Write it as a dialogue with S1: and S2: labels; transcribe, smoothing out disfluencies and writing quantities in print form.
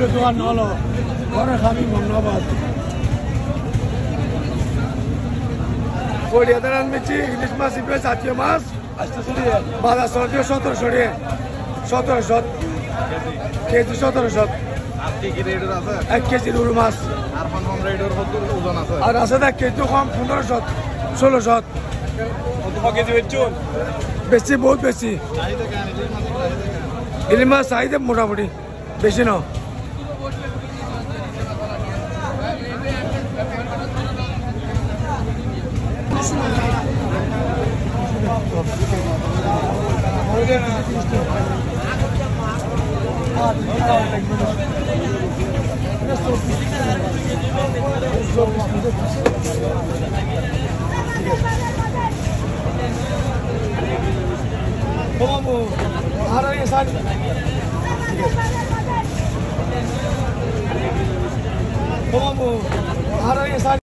S1: দোকান হলো ঘরে খাবি ধন্যবাদ কোড়িয়া দাঁড়ান মিছি ইলিশ মাছ ইপে জাতীয় মাছ বাজার চলছে 1700 কেজি 1700 1 কেজি রুই মাছ আর আছে 1 কেজি কম 1500 1600 বেশি বহুত বেশি ইলিশ মাছ চাহিদা মোটামুটি বেশি না